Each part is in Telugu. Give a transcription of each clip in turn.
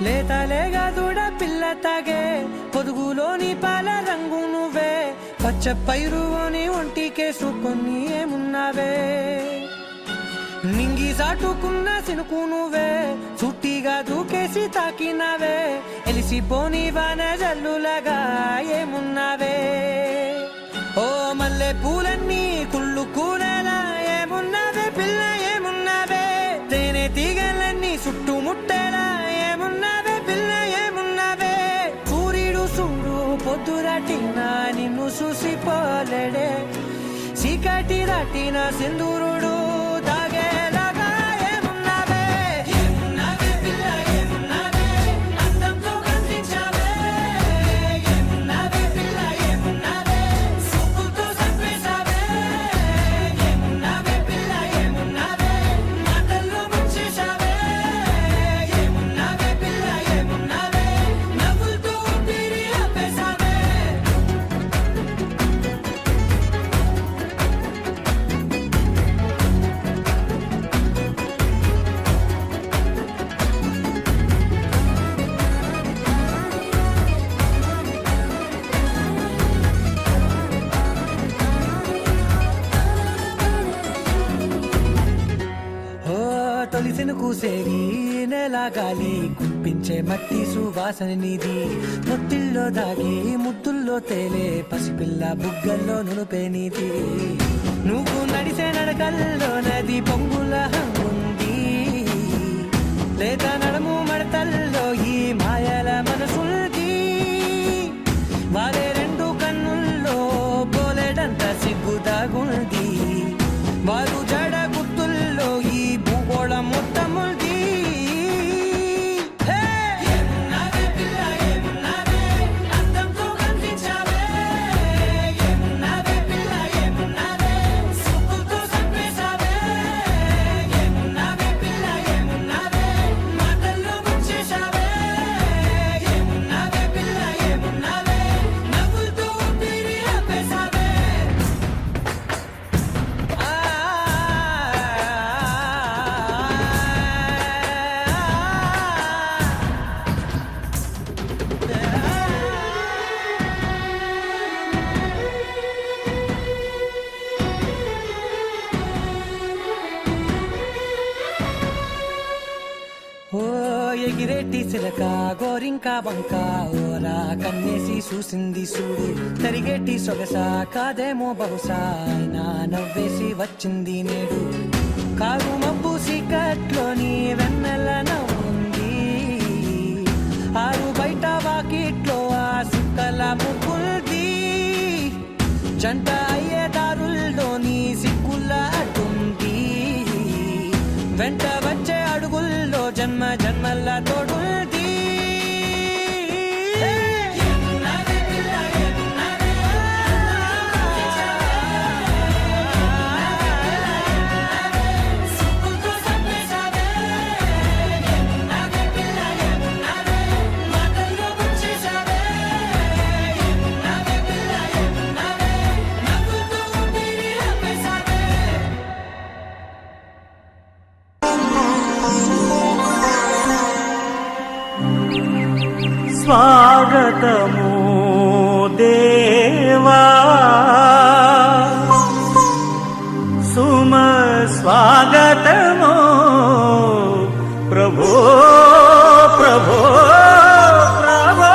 లేతలేగా దూడ పిల్ల తాగే పొదుగులోని పాల రంగు నువ్వే పచ్చ పైరుని ఒంటికేసుకొని ఏమున్నావే నింగి సాటుకున్న సినుకు నువ్వే చుట్టిగా దూకేసి తాకినావే ఎలిసిపోని వాన జల్లులగా ఏమున్నావే ఓ మల్లె పూలన్నీ కుళ్ళు కూరలా ఏమున్నావే పిల్ల ఏమున్నావే తేనె తీగలన్నీ చుట్టుముట్టేలా ఏమున్నావే పిల్ల ఏమున్నావే సూర్యుడు చూడు పొద్దురాటినా నిన్ను చూసిపోలేడే చీకటి దాటిన సింధూరుడు దాగేలాగా ఏమున్నావే ఏమున్నావే పిల్ల ఏమున్నావే అందంతో కనిపించావే ఏమున్నావే పిల్ల ఏమున్నావే సుక్కుతో చంపేశావే ఏమున్నావే పిల్ల ఏమున్నావే మాటల్లో ముంచేశావే ఏమున్నావే పిల్ల ఏమున్నావే నవ్వులతో ఊపిరి ఆపేశావే తొలిసిన కూసేరి నెల గాలి కుప్పించే మట్టి సువాసన నీది ముత్తిల్లో దాగి ముద్దుల్లో తేలే పసిపిల్ల బుగ్గల్లో నునుపే నీది నువ్వు నడిసే నడకల్లో నది పొంగుల హంగుంది లేదా నడుము మడతల్లో ఈ మాయల మనసుల్ది వారే రెండు కన్నుల్లో పోలేడంత సిగ్గు దాగుంది వారు జడ గుర్తుల్లో ఈ భూగోళం మొత్తముల్ది ఏమున్నావే పిల్ల ఏమున్నావే అందంతో కనిపించావే ఏమున్నావే పిల్ల ఏమున్నావే సుక్కుతో చంపేశావే ఏమున్నావే పిల్ల ఏమున్నావే మాటల్లో ముంచేశావే ఏమున్నావే పిల్ల ఏమున్నావే నవ్వులతో ఊపిరి ఆపేశావే ఓ ఎగిరేటి సిలక గోరింక వంక ఓరా కన్నేసి చూసింది చూడు తరిగేటి సొగస కాదేమో బహుశా అయినా నవ్వేసి వచ్చింది నేడు కారు మబ్బు సీకట్లోని వెన్నెల నవ్వుంది ఆరు బయట వాకిట్లో ఆ సుక్కల ముగ్గుల్ది జంట అయ్యే దారుల్లోని సిగ్గుల అడ్డుంది వెంట వచ్చే అడుగుల్లో జన్మ జన్మల్లా తోడుంది స్వాగతము దేవా సుమ స్వాగతము ప్రభో ప్రభో ప్రభో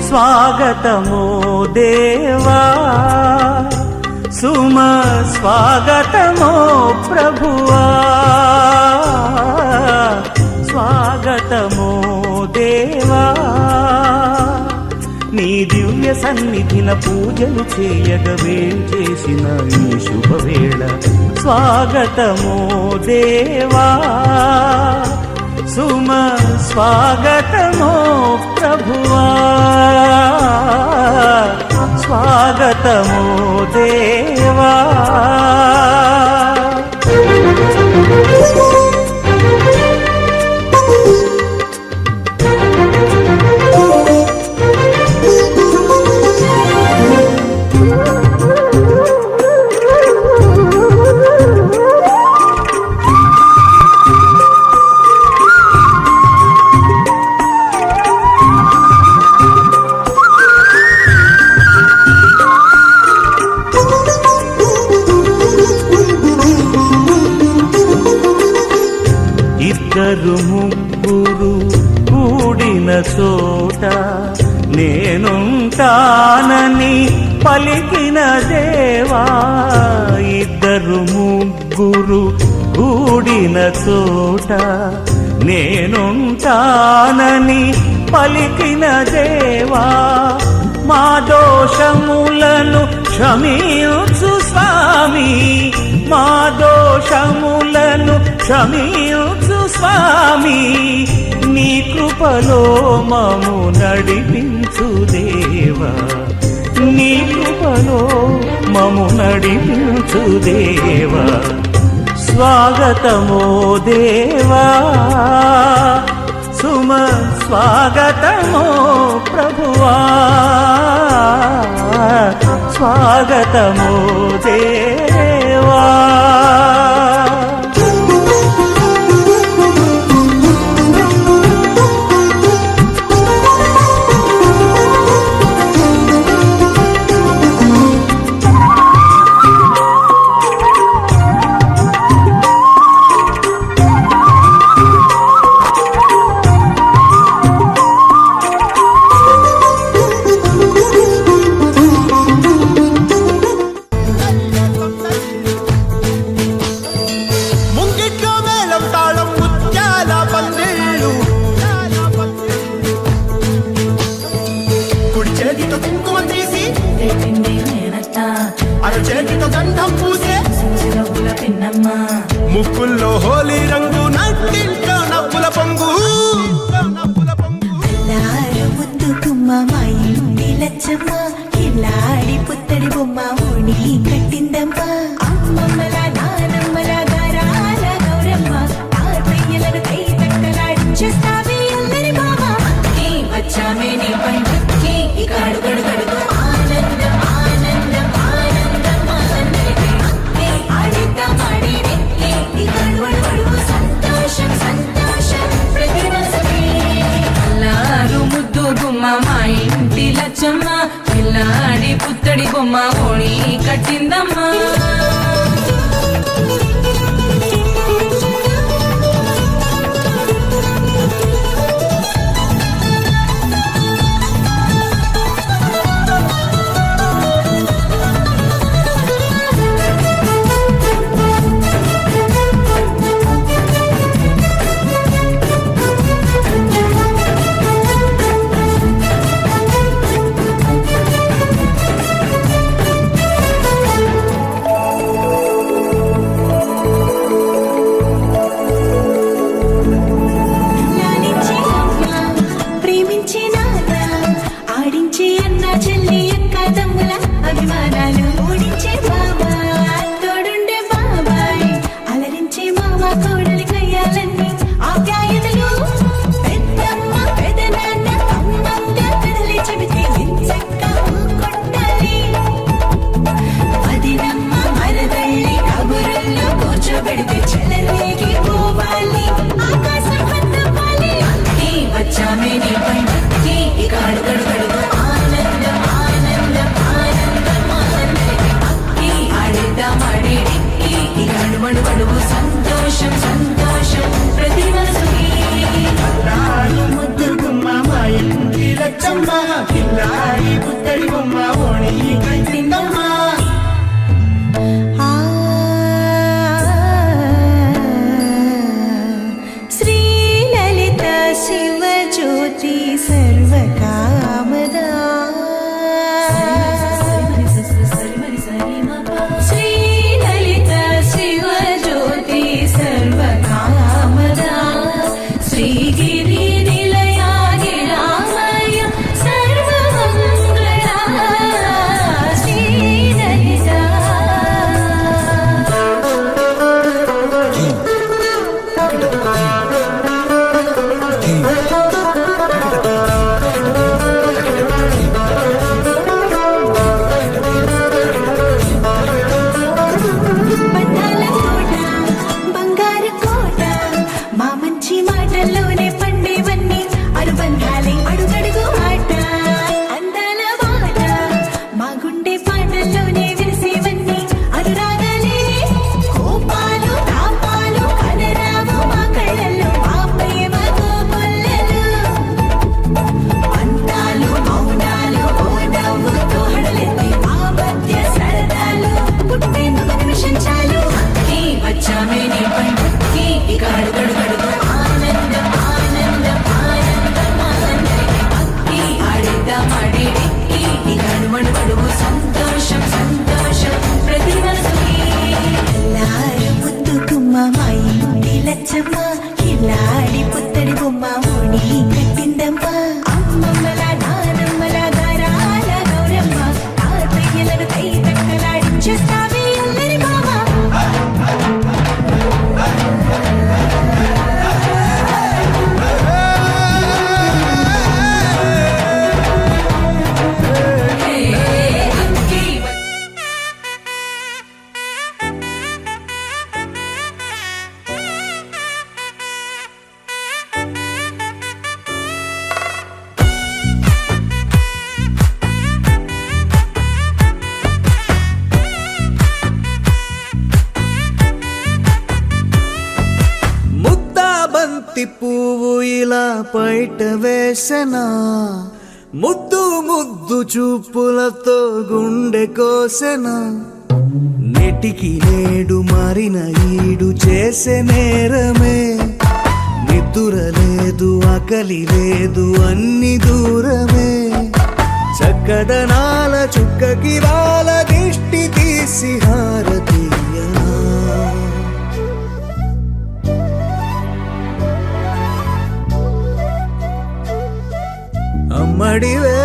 స్వాగతము దేవా సుమ స్వాగతము ప్రభువా స్వాగతము దేవా నీ దివ్య సన్నిధిన పూజలు చేయగవే చేసిన ఈ శుభవేళ స్వాగతము దేవా సుమ స్వాగతము ప్రభువా స్వాగతము దేవా ఇద్దరు ముగ్గురు కూడిన చోట నేనుంటానని పలికిన దేవా ఇద్దరు ముగ్గురు కూడిన చోట నేనుంటానని పలికిన దేవా మా దోషములను క్షమించు స్వామి మా దోషములను క్షమించు స్వామి నీ కృపలో మము నడిపించు దేవా నీ కృపలో మము నడిపించు దేవా స్వాగతమో దేవా సుమ స్వాగతమో ప్రభువా స్వాగతమో దేవా ముక్కుల్లో హోలీ రంగు నట్టింట్లో నవ్వుల పొంగు ముద్దుకుమ్మ మా ఇంటి లచ్చమ్మ ఇల్లాడి పుత్తడి బొమ్మ ఓణి కట్టిందమ్మ అమ్మమ్మల నానమ్మల గారాల గౌరమ్మ తాతయ్యలను కై తక్కలాడించేస్తావే అందరి బావ వచ్చామే నీ పండుక్కి ఇక అడుగడు గడుగు ఆనందం ఆనందం ఆనందం అందరికీ ఆడిద్దాం ఆడిరే ఇక అడుగడు సంతోషం సంతోషం ప్రతి మనసుకి అల్లారు ముద్దు గుమ్మ మా ఇంటి లచ్చమ్మ పుత్తడి బొమ్మ ఓణి కట్టిందమ్మా లాలించే అమ్మ, ప్రేమించే నాన్న, ఆడించే అన్న చెల్లి అక్క తమ్ముల అభిమానాలు ఓడించే బాబా తోడుండే బాబాయ్ అలరించే మామ కోడలి కయ్యాలన్నీ ఆప్యాయతలు పెద్దమ్మ పెదనాన్న అమ్మంగా కదలి చెబితే ఎంచక్కా కొట్టాలి వదినమ్మ మరదళ్ళి కబురుల్లో కూర్చోబెడితే చెలరేగి పోవాలి ఆకాశం వద్దవాలి ఈ వచ్చామే నీ పండుకి ఇక అడుగడుగడుగు ఆనందం ఆనందం ఆనందం ఆనందం అక్కి ఆడిద్దాం ఆడేడిక్కి ఇక అడుగడుగడుగు సంతోషం సంతోషం ప్రతి మనసుకి ముద్దు గుమ్మ మా ఇంటి లచ్చమ్మ కిల్లాడి పుత్తడి బొమ్మ ఓణి కట్టిందమ్మా శ్రీ లలిత శివ జ్యోతి సర్వకామదా శ్రీ లలిత శివ జ్యోతి సర్వకామదా శ్రీగిరి నిలయా గిరామయ సర్వమంగళా శ్రీ లలిత బంధాల కోట బంగారు కోట మా మంచి మాటల్లోనే పండేవన్నీ అనుబంధాలే అడుగడుగు ఆట అందాల మాట మా గుండె పాటల్లోనే విరిసేవన్నీ అనురాగాలే కోపాలు తాపాలు కనరావు మా కళ్ళల్లో మా ప్రేమ కోకొల్లలు అంతాలు మౌనాలు ఓ నవ్వుతో హడలెత్తి మా మధ్య సరదాలు పుట్టేందుకు నిమిషం చాలు ఈ వచ్చామే నీ పండుకి ఇక అడుగడుగడుగు ఆనందం ఆనందం ఆనందం ఆనందం అక్కి ఆడిద్దాం ఆడేడిక్కి ఇక అడుగడుగడుగు సంతోషం సంతోషం ప్రతి మనసుకి ఎల్లారు ముద్దుకుమ్మ మా ఇంటి లచ్చమ్మ కిల్లాడి పుత్తడి బొమ్మ ఓణి కట్టిందమ్మ అమ్మమ్మల నానమ్మల గారాల గౌరమ్మ తాతయ్యలను కై తక్కలాడించేస్తావే అల్లరి మామ అక్కి ముద్దా బంతి పువ్వు ఇలా బయట వేసెనా ముద్దు ముద్దు చూపులతో గుండె కోసెనా నెటికి నేడు మారిన ఈడు చేసే నేరమే నిద్ర లేదు ఆకలి లేదు అన్ని దూరమే చక్కదనాల చుక్కకి వాళ్ళ దిష్టి తీసి హారతీయనా అమ్మడివే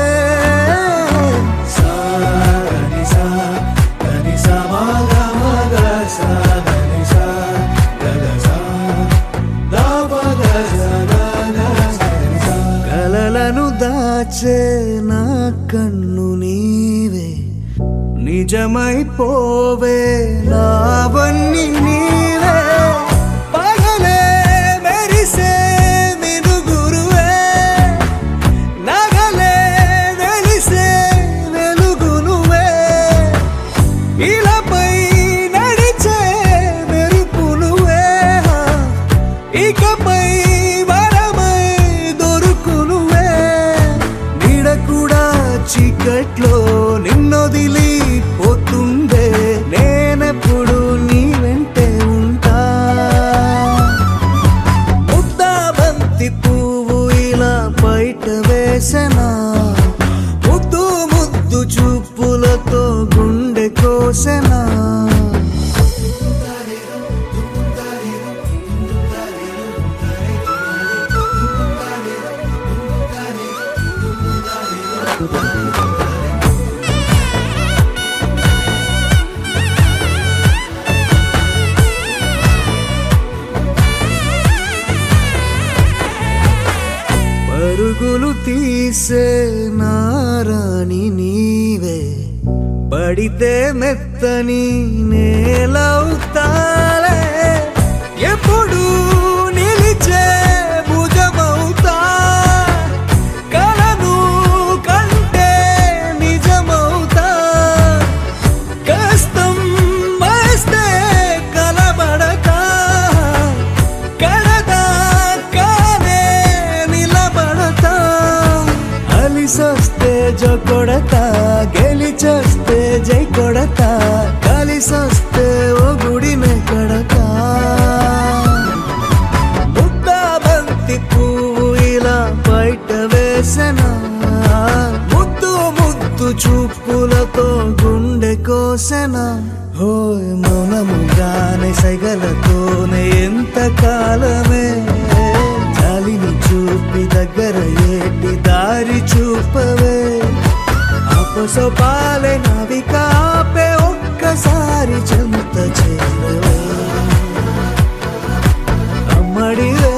కలలను దాచే నా కన్ను నీవే నిజమైపోవే నావన్నీ నీవే పగలే మెరిసే మినుగురువే నగలే వెలిసే వెలుగు నువ్వే సీక్రెట్లో నిన్నొదిలి పోతుండే నేనెప్పుడు నీ వెంటే ఉంటా ముద్దా బంతి పువ్వు ఇలా బయట వేసెనా ముద్దు ముద్దు చూపులతో గుండె కోసెనా పరుగులు తీసే నారాణి నీవే పడితే మెత్తని నేలవుతాలే ఎప్పుడు నిలిచే భుజమవుతా కలను కంటే నిజమవుతా కష్టం వస్తే కలబడతా కడదాకానే నిలబడతా అలిసొస్తే జో కొడతా గెలిచొస్తే జై కొడతా కలిసొస్తే ఓ గుడినే కడతా ముద్దా బంతి పువ్వు ఇలా బయట వేసెనా ముద్దు ముద్దు చూపులతో గుండె కోసెనా హోయ్ మౌనముగానే సైగలతోనే ఎంత కాలమే జాలిని చూపి దగ్గర ఏటి దారి చూపవే అపసొపాలే నవికాపే ఒక్కసారి చెంత చేరవే అమ్మడివే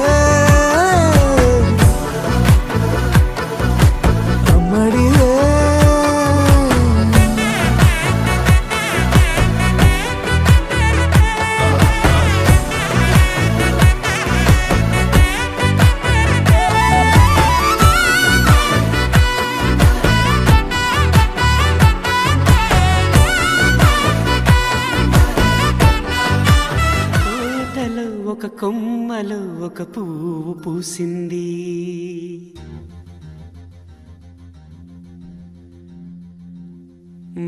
అమ్మడివే తోటలో ఒక కొమ్మలో ఒక పువ్వు పూసింది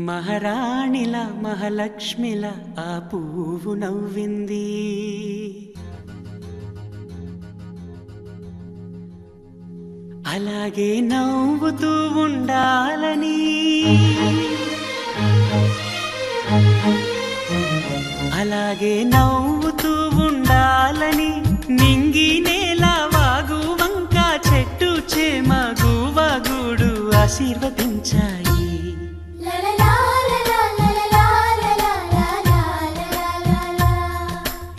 మహారాణిలా మహాలక్ష్మిలా ఆ పువ్వు నవ్వింది అలాగే నవ్వుతూ ఉండాలని అలాగే నవ్వుతూ ఉండాలని నింగి నేల వాగు వంక చెట్టు చేమ గువగుడు ఆశీర్వదించాయి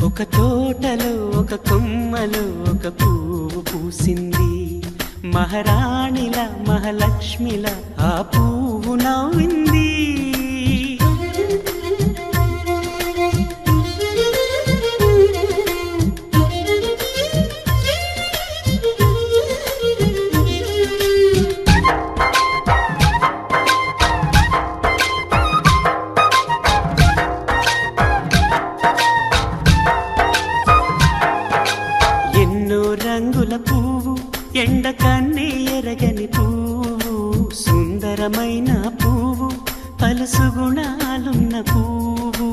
ఒక తోటలో ఒక కొమ్మలో ఒక పువ్వు పూసింది మహారాణిలా మహాలక్ష్మిలా ఆ పువ్వు నవ్వింది ఎన్నో రంగుల పువ్వు ఎండ కన్నే ఎరగని పువ్వు సుందరమైన పువ్వు పలుసు గుణాలున్న పువ్వు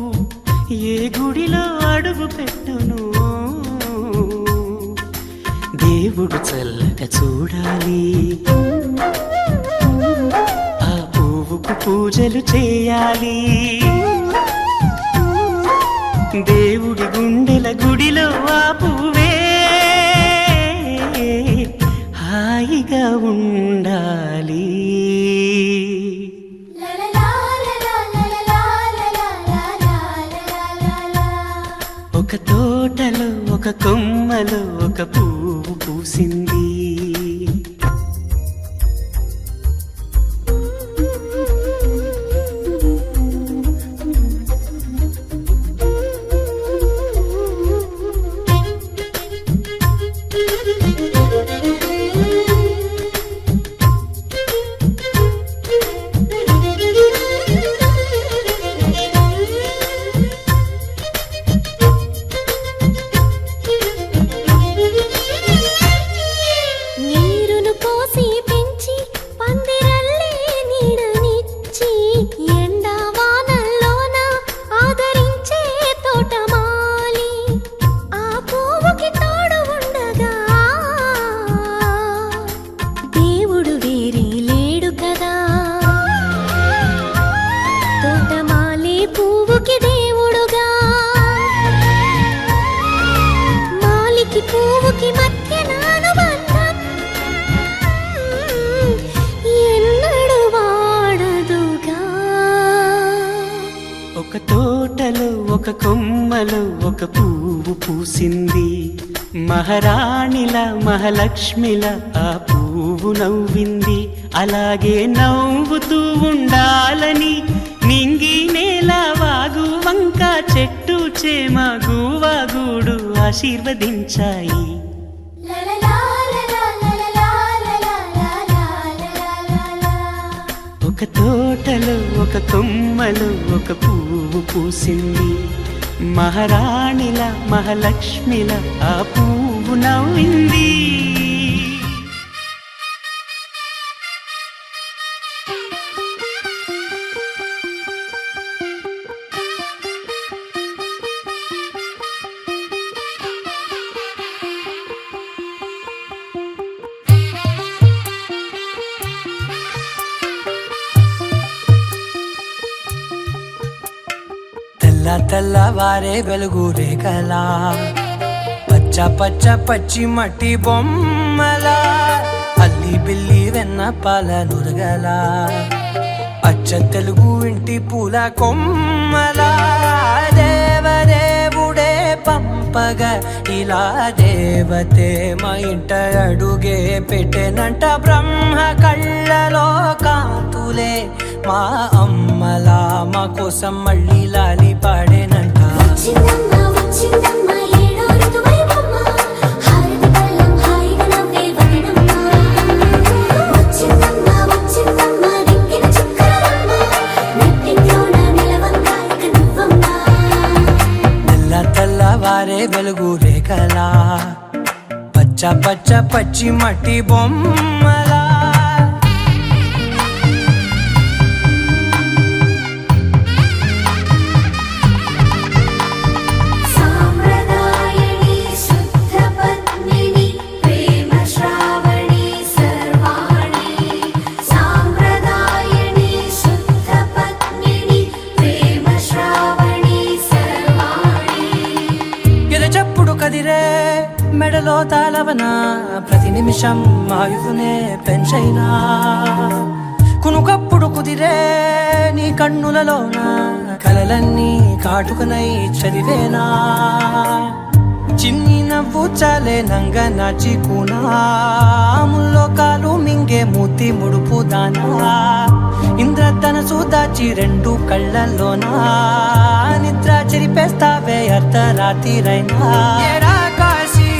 ఏ గుడిలో అడుగు పెట్టును దేవుడు చల్లగా చూడాలి ఆ పువ్వుకు పూజలు చేయాలి దేవుడి గుండెల గుడిలో ఆ పువ్వే హాయిగా ఉండాలి ఒక తోటలో ఒక కొమ్మలో ఒక పువ్వు పూసింది ఒక కొమ్మలో ఒక పువ్వు పూసింది, మహారాణిల మహాలక్ష్మిల ఆ పువ్వు నవ్వింది. అలాగే నవ్వుతూ ఉండాలని నింగి నేల వాగు వంక చెట్టు చేమ గువ్వ గూడు ఆశీర్వదించాయి. ఒక తోటలో ఒక కొమ్మలో ఒక పువ్వు పూసింది, మహారాణిల మహాలక్ష్మిల ఆ పువ్వు నవ్వింది. తెల్లవారే వెలుగు రేఖలా, పచ్చ పచ్చ పచ్చి మట్టి బొమ్మలా, అల్లి బిల్లి వెన్న పాల నురగలా, అచ్చ తెలుగు ఇంటి పూల కొమ్మలా. దేవదేవుడే పంపగా ఇలా దేవతే మా ఇంట అడుగే పెట్టెనంట. బ్రహ్మ కళ్ళలో కాంతులే మా అమ్మలా మా కోసం మళ్ళీ లాలి పాడేనంట. తెల్లవారే వెలుగు రేఖలా, పచ్చ పచ్చ పచ్చి మట్టి బొమ్మలా. కదిరే మెడలో తాళవన ప్రతి నిమిషం ఆయువునే పెంచైనా. కునుకప్పుడు కుదిరే నీ కన్నులలోన కలలన్నీ కాటుకనై చదివేనా. చిన్ని నవ్వు చాలే నంగ నాచి కూనాముల్లో కాలు మింగే మూతి ముడుపు దానా. ఇంద్రధనసు దాచి రెండు కళ్ళల్లోనా నిద్ర చెరిపేస్తావే అర్ధరాత్రిరైనా. కాశీ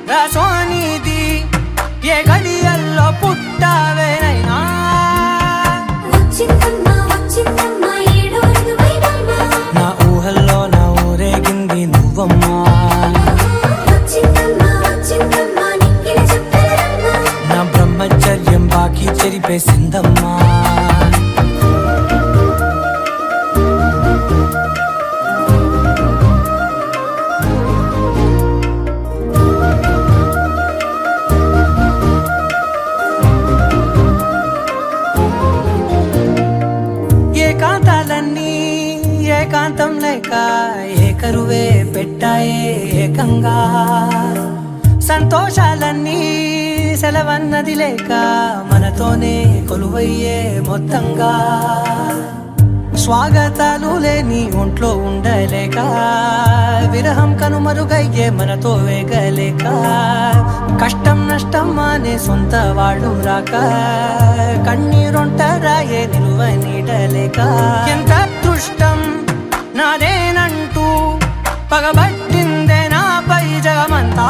రాసోనిది ఏ గడియల్లో పుట్టావేనైనా. నా ఊహల్లో నా ఊరేగింది నువ్వమ్మా. నా బ్రహ్మచర్యం బాకీ చెరిపేసిందమ్మా. ఏకాంతాలన్నీ ఏకాంతం లేక ఏకరువే పెట్టాయే ఏకంగా. సంతోషాలన్నీ సెలవన్నది లేక మనతోనే కొలువయ్యే మొత్తంగా. స్వాగతాలు లేని ఒంట్లో ఉండలేక విరహం కనుమరుగయ్యే మనతో వేగలేక. కష్టం నష్టం అనే సొంత వాళ్ళు రాక కన్నీరొంటరాయే నిలువ నీడలేక. ఎంత అదృష్టం నాదేనంటూ పగబట్టిందే నాపై జగమంతా.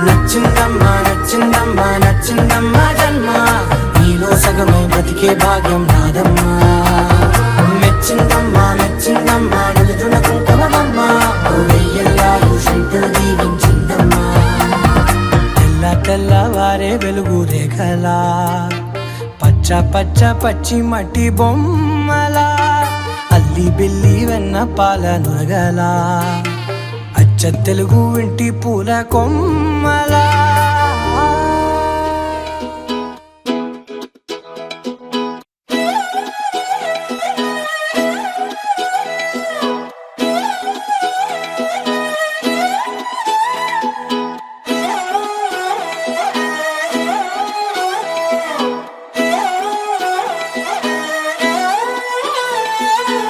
నచ్చిందమ్మా నచ్చిందమ్మా నచ్చిందమ్మా జన్మ, నీలో సగమై బతికే భాగ్యం నాదమ్మా. మెచ్చిందమ్మా మెచ్చిందమ్మా నిలుచున కుంకుమమ్మా, వెయ్యల్లాలు శంకులు దీవించిందమ్మా. తెల్లవారే వెలుగు రేఖలా, పచ్చ పచ్చ పచ్చి మట్టి బొమ్మలా, అల్లి బిల్లి వెన్న పాల నురగలా, అచ్చ తెలుగు ఇంటి పూల కొమ్మలా.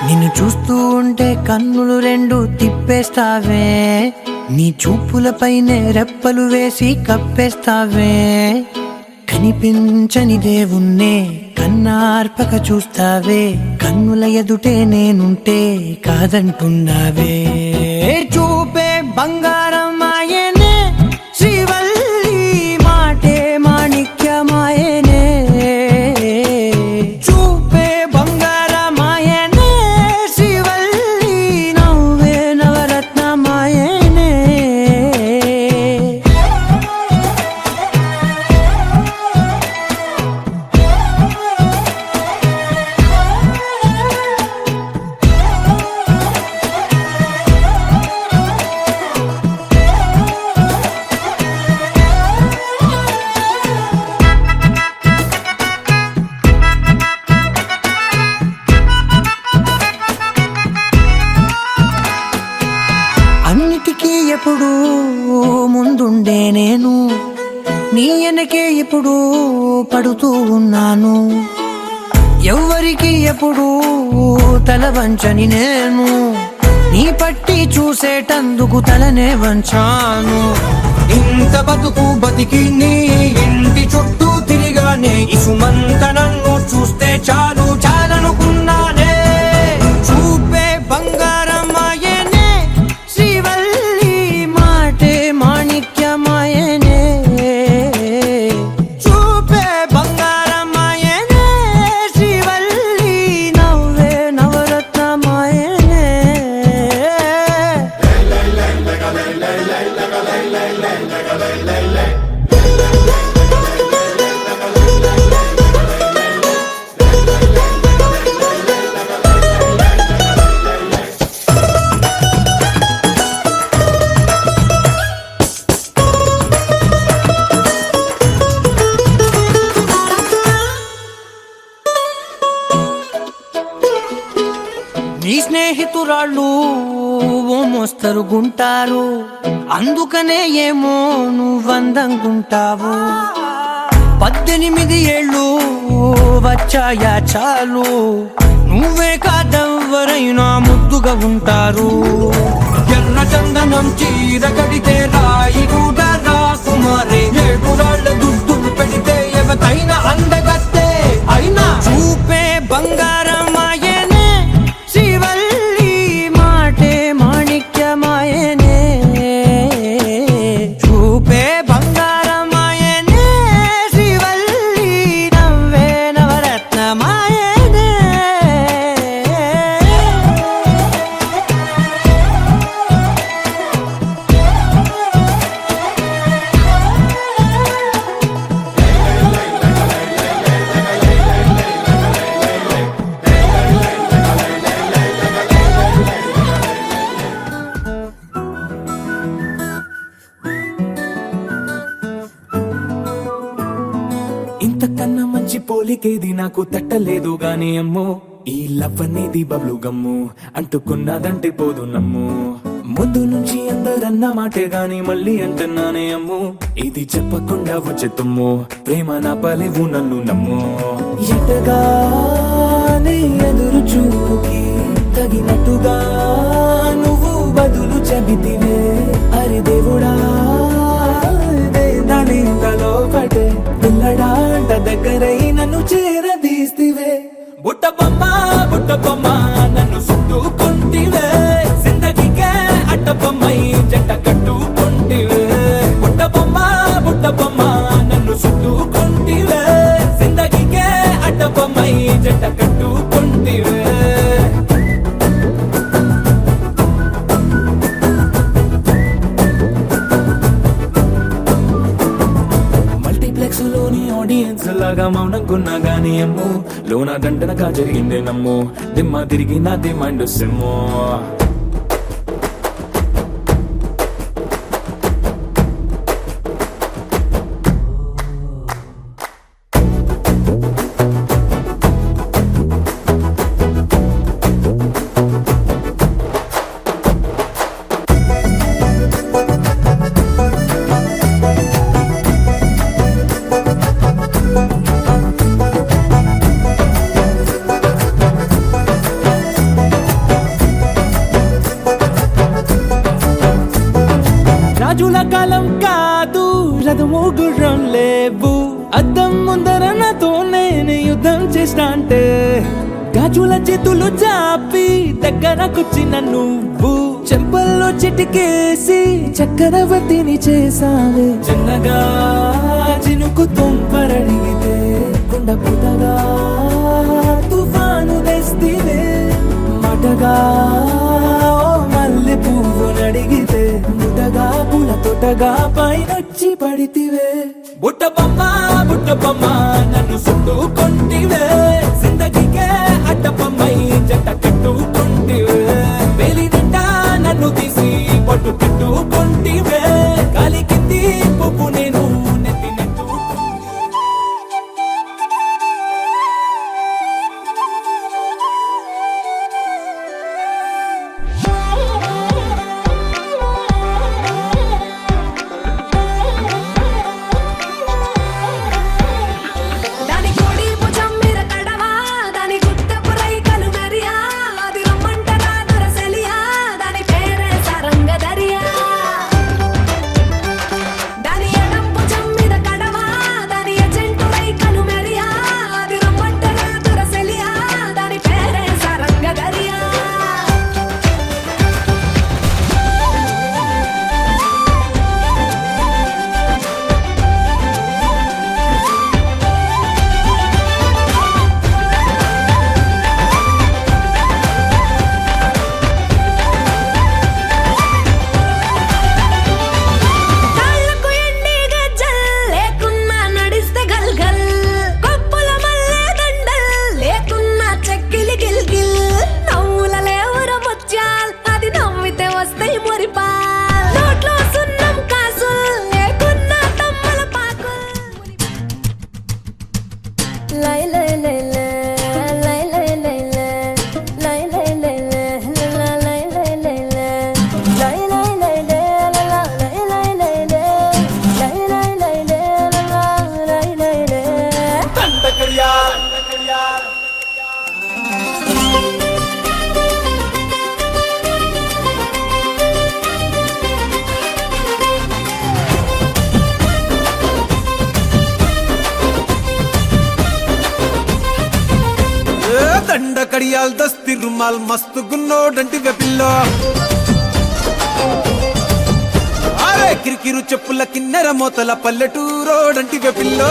నిన్ను చూస్తూ ఉంటే కన్నులు రెండు తిప్పేస్తావే, నీ చూపులపైనే రెప్పలు వేసి కప్పేస్తావే. కనిపించని దేవుణ్ణే కన్నార్పక చూస్తావే, కన్నుల ఎదుటే నేనుంటే కాదంటున్నావే. చూపే బంగారం ఆయనే శ్రీవల్లి, మాటే మాణిక్యమాయనే. చూపే బంగారమాయనే శ్రీవల్లి, నవ్వే నవరత్నమాయనే. అన్నిటికీ ఎప్పుడు ముందుండే నేను, నీ వెనకే ఎప్పుడు పడుతూ ఉన్నాను. ఎవ్వరికి ఎప్పుడు తల వంచని నేను, నీ పట్టి చూసేటందుకు తలనే వంచాను. ఇంత బతుకు బతికి నీ ఇంటి చుట్టూ తిరిగానే, ఇసుమంత నన్ను చూస్తే చాలు చాలనుకున్నానే. చూపే బంగారమాయనే శ్రీవల్లి, మాటే మాణిక్యమాయనే. చూపే బంగారమాయనే శ్రీవల్లి, నవ్వే నవరత్నమాయనే. నీ స్నేహితురాళ్ళు ఓ మోస్తరుగుంటారు, అందుకనే ఏమో నువ్వందంగుంటావు. 18 ఏళ్ళు వచ్చాయా చాలు, నువ్వే కాదెవ్వరైనా ముద్దుగా ఉంటారు. ఎర్ర చందనం చీర కడితే రాయి కూడా రాకుమారే, 7 రాళ్ళ దుద్దులు పెడితే ఎవతైనా అందగత్తే అయినా. చూపే బంగారమాయనే శ్రీవల్లి, మాటే మాణిక్యమాయనే. చూపే బంగారమాయనే శ్రీవల్లి, నవ్వే నవరత్నమాయనే. ఇంతకన్నా మంచి పోలికేది నాకు తట్టలేదు గాని అమ్మో, ఈ లవ్ అనేది బబ్లు గమ్ము, అంటుకున్నదంటే పోదు నమ్ము. ముందు నుంచి అందరన్న మాటే గాని మళ్ళీ అంటున్నానే అమ్ము, ఇది చెప్పకుండా వచ్చే తుమ్ము, ప్రేమ నా పలివు నన్ను నమ్ము. ఎటగానే ఎదురు చూకి తగినట్టుగా నువ్వు బదులు చెబితివే. అరే దేవుడా, దానింతలో పటే పిల్లడాంట దగ్గరై నన్ను చేరదీస్తివే. బుట్ట బొమ్మ నన్ను చుట్టుకుంటివే, జిందగీకే అట్ట బొమ్మై జంట కట్టుకుంటివే. బుట్ట బొమ్మ నన్ను చుట్టుకుంటివే, జిందగీకే అట్ట బొమ్మై జంట కట్టుకుంటివే. లోని ఆడియన్స్ లాగా మౌనంకున్నా గానీ అమ్ము, లోన దండనగా జరిగిందే నమ్ము, దిమ్మ తిరిగి నా దిమ్మండు సిమ్ము. కృష్ణ అంటే గాజుల చేతులు చాపి దగ్గరకొచ్చిన నువ్వు చెంపల్లో చిటికేసి చక్రవర్తిని చేసావే చిన్నగా చినుకు తుంపరడిగితే కుండ పుటగా తుఫాను తెస్తివే మాటగా మల్లె పువ్వు నడిగితే ముటగా పుల తొటగా పైనొచ్చి పడితివే బుట్టబొమ్మ బుట్టబొమ్మ నన్ను చుట్టుకొంటివే జిందగీకే అడ్డబొమ్మై జంట కట్టుకొంటివే వేలి నిండా నన్ను తీసి పట్టు పెట్టుకొంటివే కాలి కింది పువ్వు నేను నెత్తినట్టు దాని కోడి భుజం మీద కడవా దాని గుత్తపు రైకలు మెరియా అది రమ్మంటరా దొరసలియా దాని పేరే సరంగ దరియా దాని ఎడం భుజం మీద కడవా దాని ఎజెంటు రైకలు మెరియా అది రమ్మంటరా దొరసలియా దాని పేరే సరంగ దరియా కాళ్ళకు ఎండి గజ్జల్ లేకున్నా నడిస్తే గల్గల్ కొప్పుల మల్లె దండల్ లేకున్నా చెక్కిలి గిల్గిల్ నవ్వుల లేవుర ముత్యాల్ అది నవ్వితే వస్తాయి మురిపాల్ నోట్లో సున్నం కాసుల్ లేకున్నా తమ్మల పాకుల్ లై లై లై లై లై లై లై లై లై లై లై లై లై దండ కడియాల్ దస్తి రుమాల్ మస్తు గున్నోడంటి వెపిల్లో అరే కిరికిరు చెప్పుల కిన్నెర మోతల పల్లెటూరోడంటి వెపిల్లో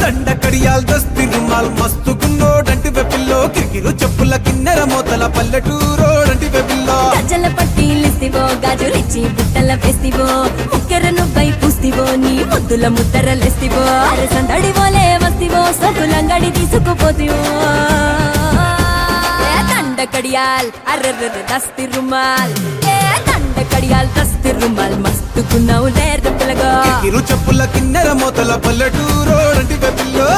దండ కడియాల్ దస్తి రుమాల్ మస్తు గున్నోడంటి వెపిల్లో కిరికిరు చెప్పుల కిన్నెర మోతల పల్లెటూరోడంటి వెపిల్లో గజ్జల పట్టీలిస్తివో గాజులిచ్చి బుట్టల వేస్తివో ముక్కెర నువ్వై పూస్తివో నీ ముద్దుల ముద్దరలేస్తివో అరసందడివోలే వస్తివో సొగులంగడి తీసుకుపోతివో దండ కడియాల్ అర్రర్ర దస్తి రుమాల్ దండ కడియాల్ దస్తి రుమాల్ మస్తుకున్నావు లేర పిల్లగా కిరికిరు చెప్పుల కిన్నెర మోతల పల్లెటూరోడంటి వెపిల్లో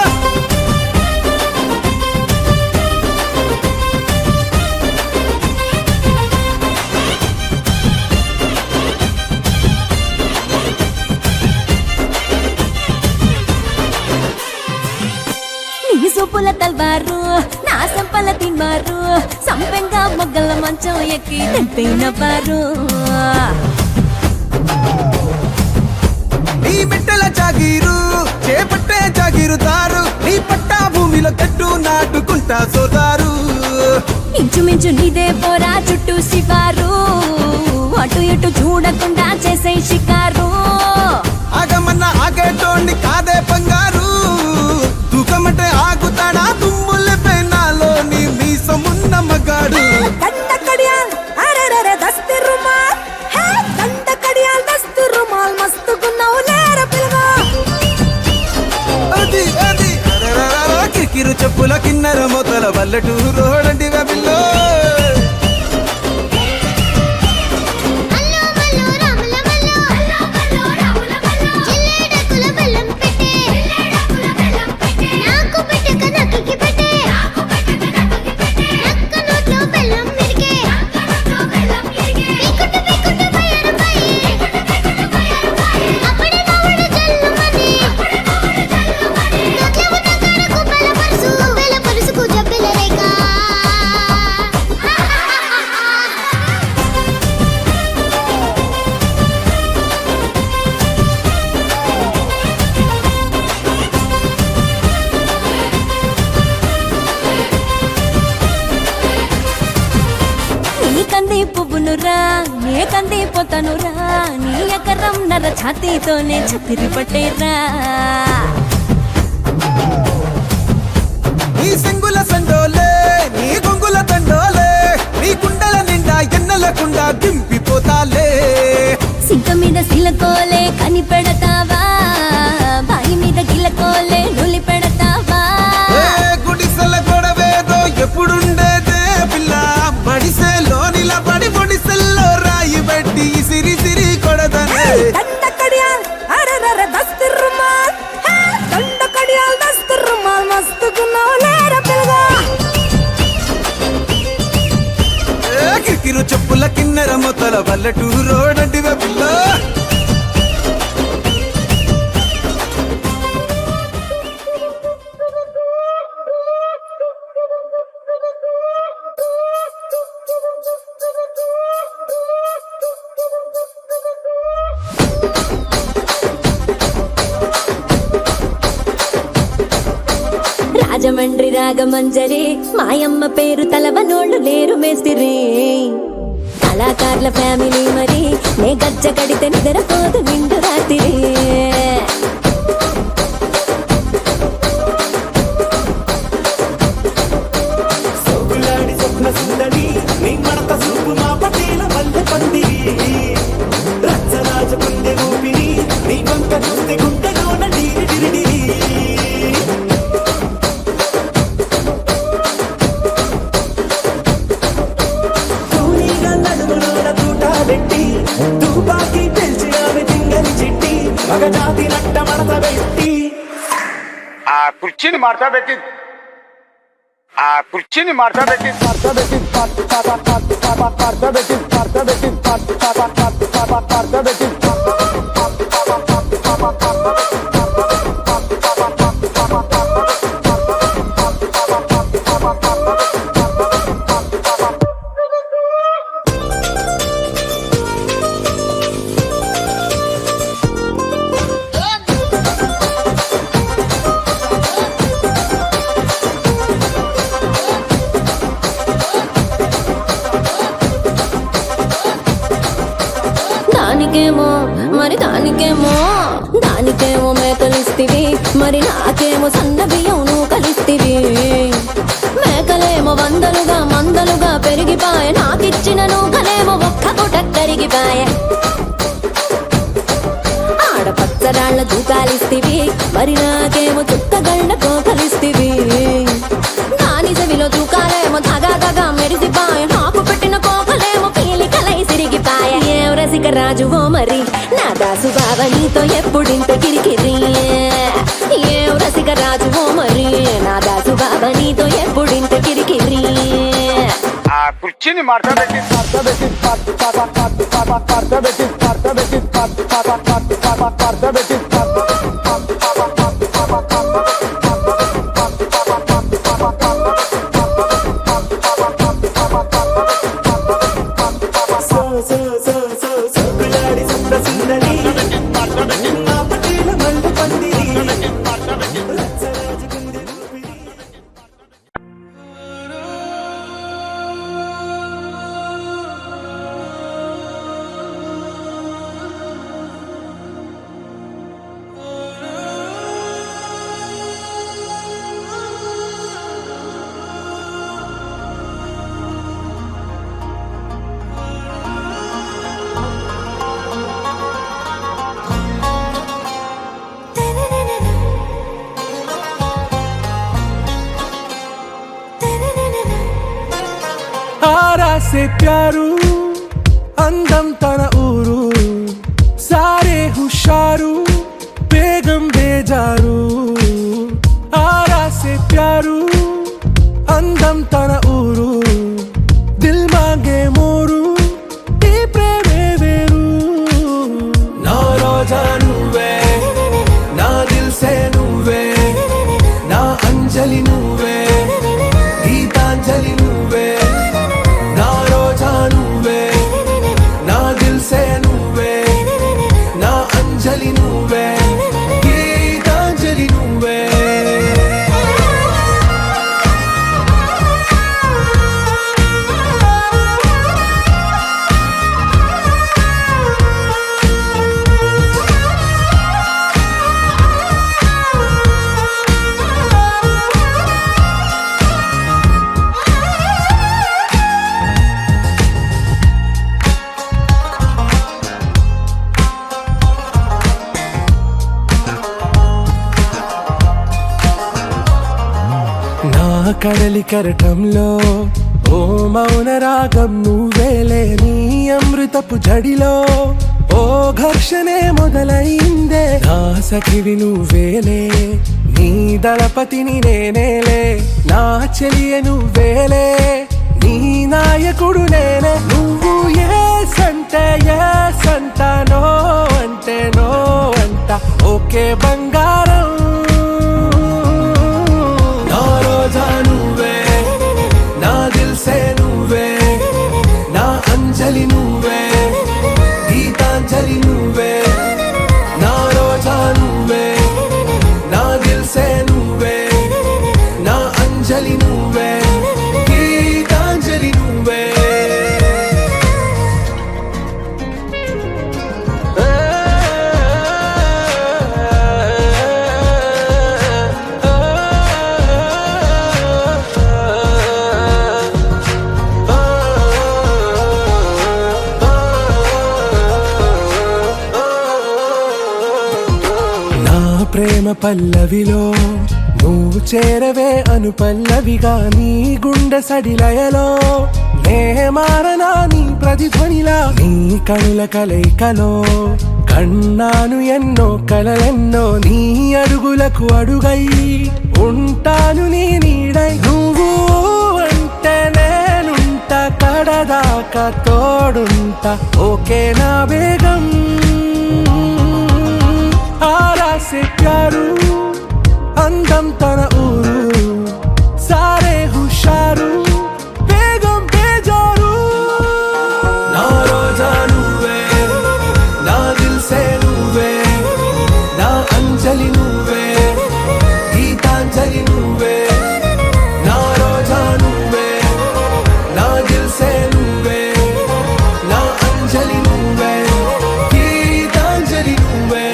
నీ సూపుల తల్వారు నా సంపల తిన్మారు సంపెంగా మొగ్గల మంచం ఎక్కి తెంపైనవారు నీ బిడ్డల జాగీరు చేపట్టే జాగీరుతారు నీ పట్టా భూమిలో కట్టు నాటుకుంటా సోదారు ఇంచుమించు నీదే పోరా చుట్టూ శివారు అటు ఇటు చూడకుండా చేసే షికారు ఆగమన్న ఆగేటోండి కాదే బంగారు తూకమంటే ఆగుతాడా తుమ్ముల పెనాలో నీ మీసమున్న మగాడు దండ కడియాల్ అరెరెరె దస్తి రుమాల్ హే దండ కడియాల్ దస్తి రుమాల్ మస్తుకున్నావు లేర పిల్లగా అది అది అరెరెరెరె, కిరికిరు చెప్పుల కిన్నెర మొదల పల్లెటూరోడంటి వెబిల్లో అల్లో మల్లో రాముల మల్లో అల్లో మల్లో రాముల మల్లో జిల్లేడకుల బెల్లం పెట్టే నాకు పెట్టక నక్కకి పెట్టే నక్క నోట్లో బెల్లం మిరికే పీకుట్టు పీకుట్టు బయరుపై అప్పుడే నవ్వుడు జల్లుమని నోట్లో ఉన్న కారకు బెల్ల పరుసుకు జబ్బెల రేఖ రా నే కందిపోతాను రా నీ ఎకరం నర ఛాతీతోనే ఛత్రి పట్టేరా నీ సింగుల సండోలే నీ గొంగుల తండోలే నీ కుండల నిండా ఎన్నెలకుండా దింపిపోతాలే సింక మీద సిలకోలే కని పెడతావా బాయి మీద గిలకోలే నులి పెడతావా గుడిసెల గొడవేదో ఎప్పుడుండేదే పిల్ల మడిసెలో నిలబడి ముడిసెల్లో రాయి పెట్టి సిరి సిరి కొడదనే దండకడియాల్ అరెరెరె దస్తు రుమాల్ దండకడియాల్ దస్తు రుమాల్ మస్తుకున్నావు లేరా పిల్లగా కిరికిరు చెప్పుల కిన్నెర మొత్తల పల్లెటూరు రోడ్డంటివే పిల్ల రాజమండ్రి రాగమంజరి మాయమ్మ పేరు తలవనోళ్ళు లేరు మేస్తిరి కళాకారుల ఫ్యామిలీ మరి నే గజ్జ కడితే నిద్రపోదు నిండు రాత్రి సోగులాడి స్వప్న సుందరి నీ మడత సూపు మా పటేల మల్లె పందిరి రచ్చరాజ పుందె ఊపిరి నీ వంక చూస్తే గుంటలోన డీరి డిరిడిరి కూలీగా నడుములోన తూటాలెట్టి తుపాకి పెంచినావి తింగని చిట్టి మగజాతి నట్ట మడత పెట్టి ఆ కుర్చీని మార్తా పెట్టి ఆ కుర్చీని మార్తా పెట్టి దానికేమో మరి దానికేమో మేకలిస్తివి మరి నాకేమో సన్న బియ్యం నువ్వు కలిస్తివి మేకలేమో మందలుగా పెరిగిపాయ నాకిచ్చిన నూకలేమో ఒక్క పూట కరిగిపాయ ఆడపచ్చరాళ్ళ దూకాలిస్తివి మరి నాకేమో చుక్కగళ్ళ కోకలిస్తివి దాని చెవిలో దూకాలేమో దగా మెరిసిపాయ నాకు పెట్టిన కోకలేమో పీలికలై సిరిగిపాయ ఏం రసిక రాజువో మరి నా దాసు బావ నీతో ఎప్పుడింత కిరికిరి ఏం రసిక రాజువో మరి నా దాసు బావ నీతో ఎప్పుడింత కిరికిరి ఆ కుర్చీని మార్తా పెట్టి సోగులాడి స్వప్న సుందరి మా పటేల మల్లె పందిరి రచ్చరాజ పుందె ఊపిరి ఆరాసే ప్యారు అందం తన ఊరు సారే హుషారు బేగం బేజారు ఆరాసే ప్యారు అందం తన ఊరు దిల్ మాంగే మోరు ఈ ప్రేమే వేరు నా రోజా నువ్వే నా దిల్ సే నువ్వే నా అంజలి నువ్వే గీతాంజలి నువ్వే నా రోజా నువ్వే నా దిల్ సే నువ్వే నా అంజలి నువ్వే గీతాంజలి నువ్వే కడలి కరటంలో ఓ మౌన రాగం నువ్వేలే, నీ అమృతపు జడిలో ఓ ఘర్షణే మొదలైందే, నా సఖివి నువ్వేలే, నీ దళపతిని నేనేలే, నా చెలియ నువ్వేలే, నీ నాయకుడు నేనే, నువ్వు ఏ సంటే ఏ సంట, నో అంటే నో అంట, ఓకే బంగారం, నా రోజా నువ్వే, నా దిల్సే నువ్వే, నా అంజలి నువ్వే, గీతాంజలి నువ్వే, నా రోజా నువ్వే, నా దిల్సే నువ్వే, నా అంజలి నువ్వే, గీతాంజలి నువ్వే. నా ప్రేమ పల్లవిలో నువ్వు చేరవే అను పల్లవిగా, నీ గుండె సడిలయలో నే మారనా నీ ప్రతిధ్వనిలా, నీ కనుల కలయికలో కన్నాను ఎన్నో కలలెన్నో, నీ అడుగులకు అడుగై ఉంటాను నీ నీడై, నువ్వు అంటే నేనుంట కడదాకా తోడుంటా, ఓకే నా బేగం, ఆరా సే ప్యారు అందం తన ఊరు, సారే హుషారు బేగం బేజారు, నా రోజా నువ్వే, నా దిల్సే నువ్వే, నా అంజలి నువ్వే, గీతాంజలి నువ్వే, నా రోజా నువ్వే, నా దిల్సే నువ్వే, నా అంజలి నువ్వే, గీతాంజలి నువ్వే.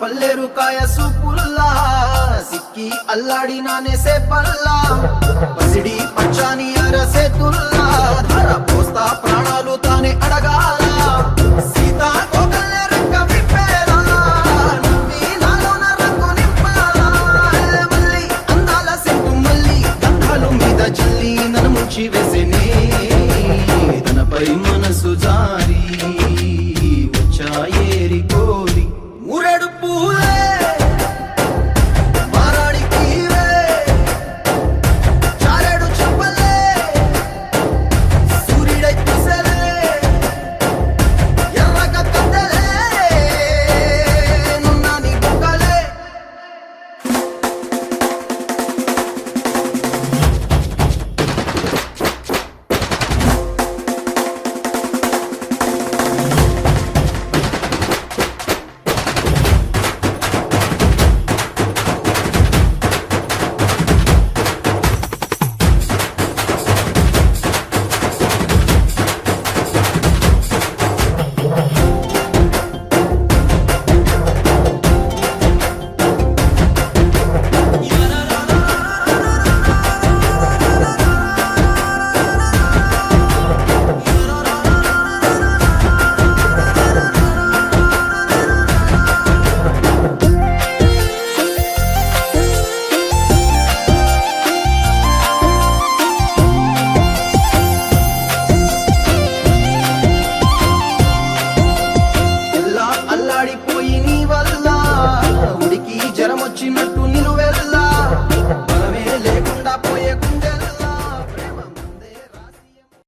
పల్లెరు కాయ సూపుల్లా సిక్కి అల్లాడినానే సే పల్లా, పసిడి పచ్చాని అరసే తుల్లా, ధర పోస్తా ప్రాణాలు తానే అడగాల, సీతా